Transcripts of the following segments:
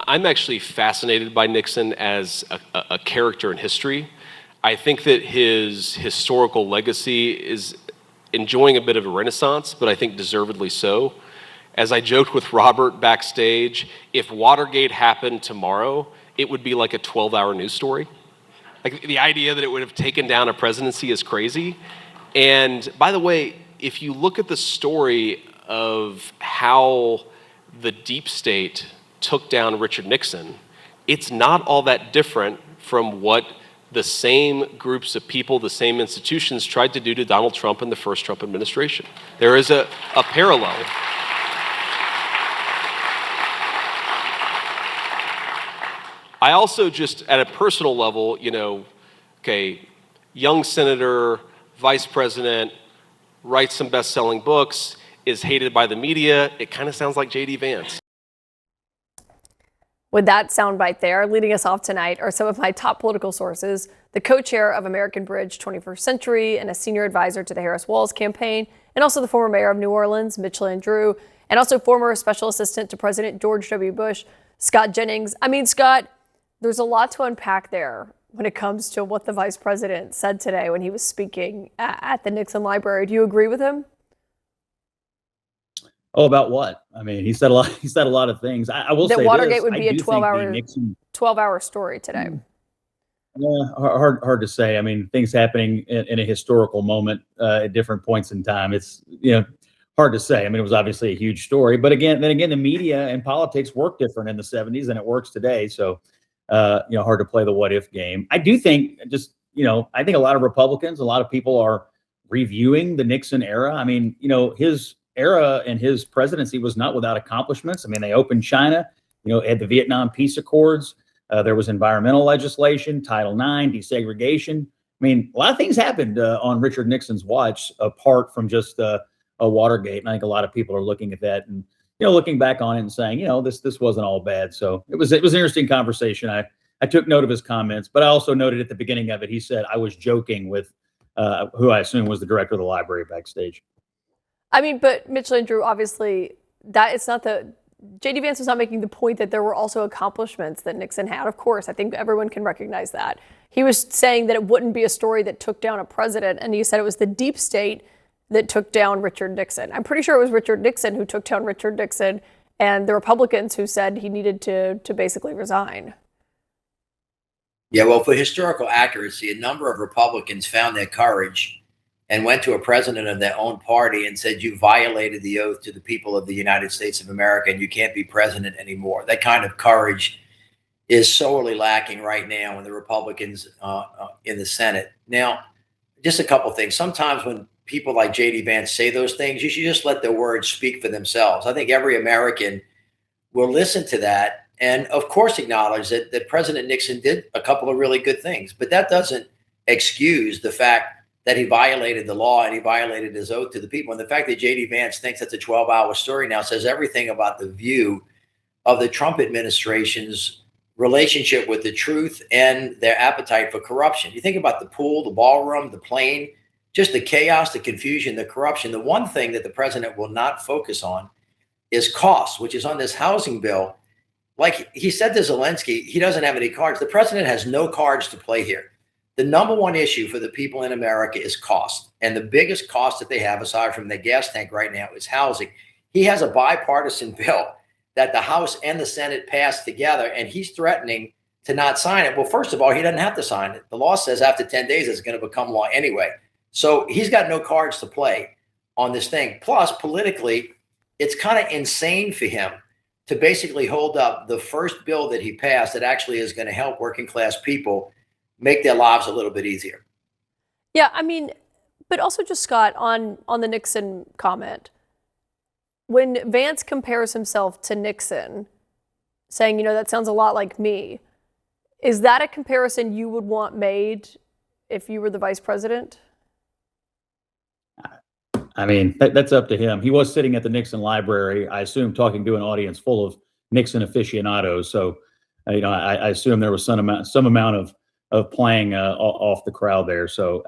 I'm actually fascinated by Nixon as a character in history. I think that his historical legacy is enjoying a bit of a renaissance, but I think deservedly so. As I joked with Robert backstage, if Watergate happened tomorrow, it would be like a 12-hour news story. Like the idea that it would have taken down a presidency is crazy. And by the way, if you look at the story of how the deep state took down Richard Nixon, it's not all that different from what the same groups of people, the same institutions tried to do to Donald Trump in the first Trump administration. There is a parallel. I also just, at a personal level, young senator, vice president, writes some best-selling books, is hated by the media. It kind of sounds like J.D. Vance. With that soundbite there, leading us off tonight are some of my top political sources, the co-chair of American Bridge 21st Century and a senior advisor to the Harris-Walz campaign, and also the former mayor of New Orleans, Mitch Landrieu, and also former special assistant to President George W. Bush, Scott Jennings. I mean, Scott, there's a lot to unpack there when it comes to what the vice president said today when he was speaking at the Nixon Library. Do you agree with him? Oh, about what? I mean, he said a lot. He said a lot of things. I will say that Watergate this, would be a 12-hour story today. Yeah, hard to say. I mean, things happening in a historical moment at different points in time. It's hard to say. I mean, it was obviously a huge story, but again, the media and politics worked different in the 70s than it works today. So, hard to play the what if game. I do think I think a lot of Republicans, a lot of people are reviewing the Nixon era. I mean, his era and his presidency was not without accomplishments. I mean, they opened China, had the Vietnam Peace Accords. There was environmental legislation, Title IX, desegregation. I mean, a lot of things happened on Richard Nixon's watch, apart from just a Watergate. And I think a lot of people are looking at that and, looking back on it and saying, this wasn't all bad. So it was an interesting conversation. I took note of his comments, but I also noted at the beginning of it, he said I was joking with who I assume was the director of the library backstage. I mean, but Mitch Landrieu, obviously, J.D. Vance was not making the point that there were also accomplishments that Nixon had. Of course, I think everyone can recognize that. He was saying that it wouldn't be a story that took down a president, and he said it was the deep state that took down Richard Nixon. I'm pretty sure it was Richard Nixon who took down Richard Nixon, and the Republicans who said he needed to basically resign. Yeah, well, for historical accuracy, a number of Republicans found their courage and went to a president of their own party and said, you violated the oath to the people of the United States of America and you can't be president anymore. That kind of courage is sorely lacking right now in the Republicans in the Senate. Now, just a couple things. Sometimes when people like J.D. Vance say those things, you should just let their words speak for themselves. I think every American will listen to that and, of course, acknowledge that President Nixon did a couple of really good things. But that doesn't excuse the fact that he violated the law and he violated his oath to the people. And the fact that J.D. Vance thinks that's a 12-hour story now says everything about the view of the Trump administration's relationship with the truth and their appetite for corruption. You think about the pool, the ballroom, the plane, just the chaos, the confusion, the corruption. The one thing that the president will not focus on is costs, which is on this housing bill. Like he said to Zelensky, he doesn't have any cards. The president has no cards to play here. The number one issue for the people in America is cost. And the biggest cost that they have, aside from the gas tank right now, is housing. He has a bipartisan bill that the House and the Senate passed together, and he's threatening to not sign it. Well, first of all, he doesn't have to sign it. The law says after 10 days, it's going to become law anyway. So he's got no cards to play on this thing. Plus, politically, it's kind of insane for him to basically hold up the first bill that he passed that actually is going to help working class people make their lives a little bit easier. Yeah, I mean, but also just, Scott, on the Nixon comment, when Vance compares himself to Nixon, saying, that sounds a lot like me, is that a comparison you would want made if you were the vice president? I mean, that's up to him. He was sitting at the Nixon Library, I assume, talking to an audience full of Nixon aficionados. So, I assume there was some amount of playing off the crowd there. So,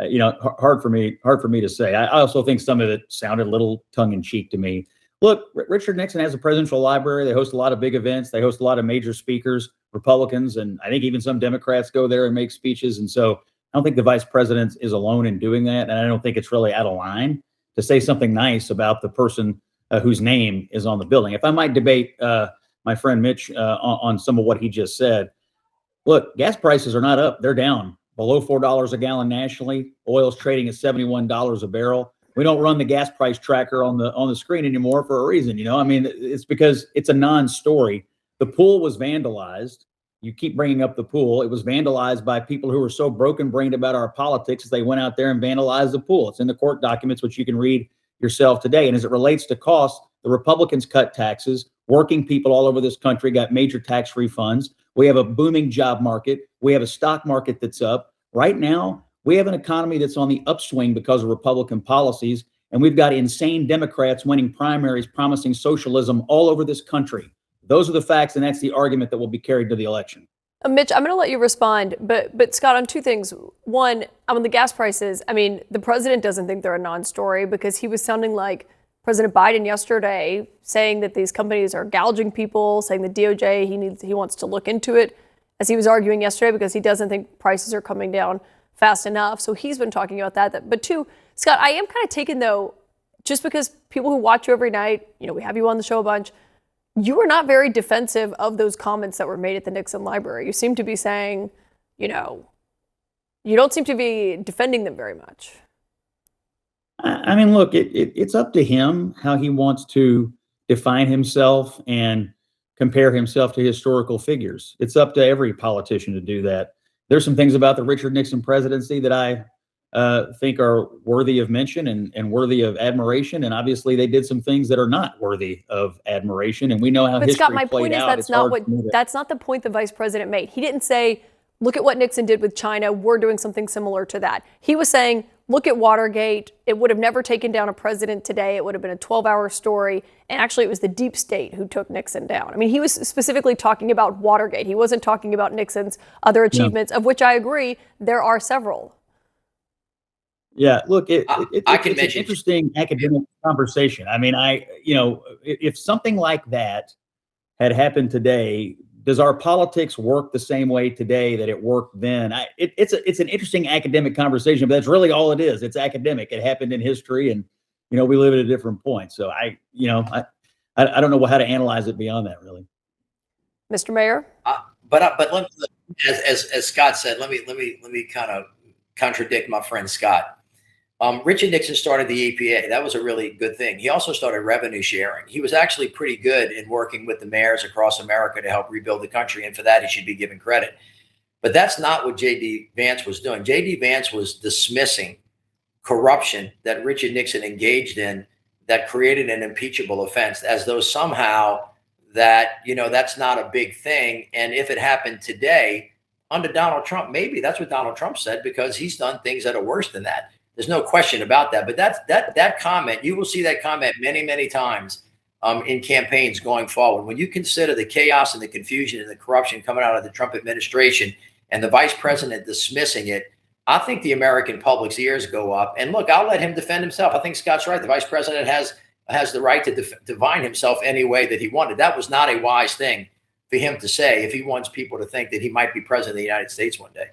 hard for me to say. I also think some of it sounded a little tongue in cheek to me. Look, Richard Nixon has a presidential library. They host a lot of big events. They host a lot of major speakers, Republicans, and I think even some Democrats go there and make speeches. And so I don't think the vice president is alone in doing that. And I don't think it's really out of line to say something nice about the person whose name is on the building. If I might debate my friend Mitch on some of what he just said, look, gas prices are not up. They're down below $4 a gallon nationally. Oil's trading at $71 a barrel. We don't run the gas price tracker on the screen anymore for a reason. I mean, it's because it's a non-story. The pool was vandalized. You keep bringing up the pool. It was vandalized by people who were so broken-brained about our politics as they went out there and vandalized the pool. It's in the court documents, which you can read yourself today. And as it relates to cost, the Republicans cut taxes. Working people all over this country got major tax refunds. We have a booming job market. We have a stock market that's up. Right now, we have an economy that's on the upswing because of Republican policies. And we've got insane Democrats winning primaries, promising socialism all over this country. Those are the facts, and that's the argument that will be carried to the election. Mitch, I'm going to let you respond, but Scott, on two things. One, on the gas prices, I mean, the president doesn't think they're a non-story because he was sounding like President Biden yesterday, saying that these companies are gouging people, saying the DOJ, he wants to look into it, as he was arguing yesterday, because he doesn't think prices are coming down fast enough. So he's been talking about that. But two, Scott, I am kind of taken, though, just because people who watch you every night, we have you on the show a bunch, you were not very defensive of those comments that were made at the Nixon Library. You seem to be saying, you don't seem to be defending them very much. I mean, look, it's up to him how he wants to define himself and compare himself to historical figures. It's up to every politician to do that. There's some things about the Richard Nixon presidency that I think are worthy of mention and worthy of admiration. And obviously they did some things that are not worthy of admiration. And we know how history Scott, my played point is out. that's not the point the vice president made. He didn't say, look at what Nixon did with China. We're doing something similar to that. He was saying, look at Watergate. It would have never taken down a president today. It would have been a 12-hour story. And actually, it was the deep state who took Nixon down. I mean, he was specifically talking about Watergate. He wasn't talking about Nixon's other achievements, of which I agree, there are several. Yeah, look, it's mention an interesting academic conversation. I mean, if something like that had happened today, does our politics work the same way today that it worked then? It's an interesting academic conversation, but that's really all it is. It's academic. It happened in history, and we live at a different point. So I don't know how to analyze it beyond that, really. Mr. Mayor, but as Scott said, let me kind of contradict my friend Scott. Richard Nixon started the EPA. That was a really good thing. He also started revenue sharing. He was actually pretty good in working with the mayors across America to help rebuild the country. And for that, he should be given credit. But that's not what J.D. Vance was doing. J.D. Vance was dismissing corruption that Richard Nixon engaged in that created an impeachable offense, as though somehow that's not a big thing. And if it happened today under Donald Trump, maybe that's what Donald Trump said, because he's done things that are worse than that. There's no question about that. But that comment, you will see that comment many, many times in campaigns going forward. When you consider the chaos and the confusion and the corruption coming out of the Trump administration and the vice president dismissing it, I think the American public's ears go up. And look, I'll let him defend himself. I think Scott's right. The vice president has the right to define himself any way that he wanted. That was not a wise thing for him to say if he wants people to think that he might be president of the United States one day.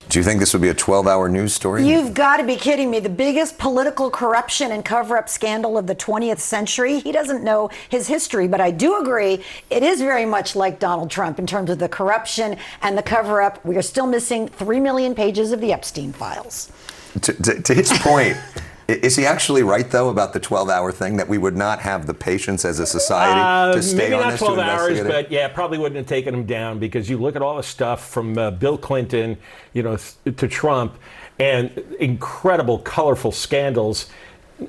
Do you think this would be a 12-hour news story? You've got to be kidding me. The biggest political corruption and cover-up scandal of the 20th century. He doesn't know his history, but I do agree it is very much like Donald Trump in terms of the corruption and the cover-up. We are still missing 3 million pages of the Epstein files. To his point, is he actually right, though, about the 12-hour thing, that we would not have the patience as a society to stay on this? Maybe not 12 hours, but yeah, probably wouldn't have taken him down, because you look at all the stuff from Bill Clinton, to Trump, and incredible, colorful scandals.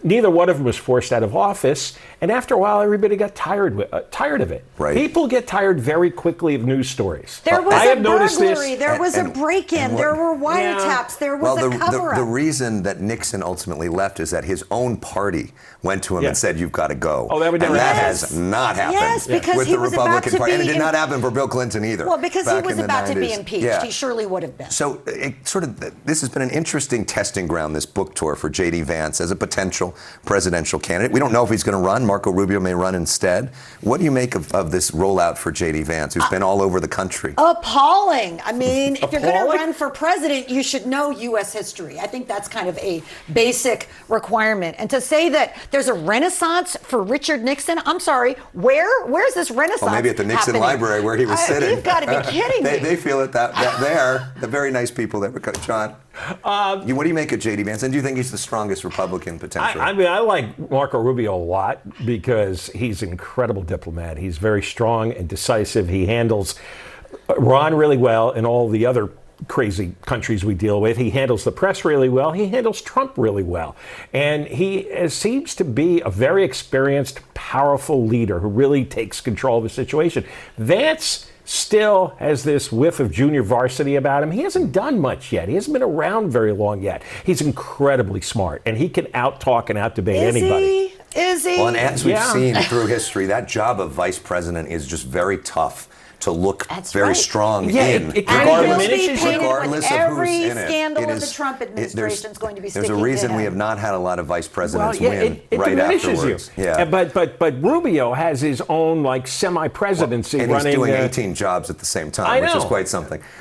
Neither one of them was forced out of office, and after a while, everybody got tired of it. Right. People get tired very quickly of news stories. There was a burglary, there was a break-in, there were wiretaps, there was a cover-up. The reason that Nixon ultimately left is that his own party went to him and said, "You've got to go." Oh, that would never and that happen. has not happened Yes, because with he the was about Republican to Party, be and it did not happen for Bill Clinton either. Well, because he was about to be 90s. impeached. Yeah. He surely would have been. So this has been an interesting testing ground, this book tour for J.D. Vance, as a potential potential presidential candidate. We don't know if he's going to run. Marco Rubio may run instead. What do you make of this rollout for J.D. Vance, who's been all over the country? Appalling. I mean, if you're going to Appalling? run for president, you should know U.S. history. I think that's kind of a basic requirement. And to say that there's a renaissance for Richard Nixon, I'm sorry, where's this renaissance? Well, maybe at the Nixon happening? Library where he was sitting. You've got to be kidding me. They feel it that they're the very nice people that were John. What do you make of J.D. Vance? And do you think he's the strongest Republican potentially? I mean, I like Marco Rubio a lot because he's an incredible diplomat. He's very strong and decisive. He handles Iran really well and all the other crazy countries we deal with. He handles the press really well. He handles Trump really well. And he seems to be a very experienced, powerful leader who really takes control of the situation. Vance still has this whiff of junior varsity about him. He hasn't done much yet. He hasn't been around very long yet. He's incredibly smart, and he can out-talk and out-debate anybody. Is he? Well, and as we've Yeah. seen through history, that job of vice president is just very tough to look That's very right. strong Yeah, in. it And regardless- he'll be diminishes painted regardless with of who's every in it. scandal It of the is- Trump administration is going to be There's sticking a reason to we him. have not had a lot of vice Well, presidents yeah, win it right diminishes afterwards. you. Yeah. But Rubio has his own like semi-presidency And he's running. doing 18 jobs at the same time, I which is know. quite something.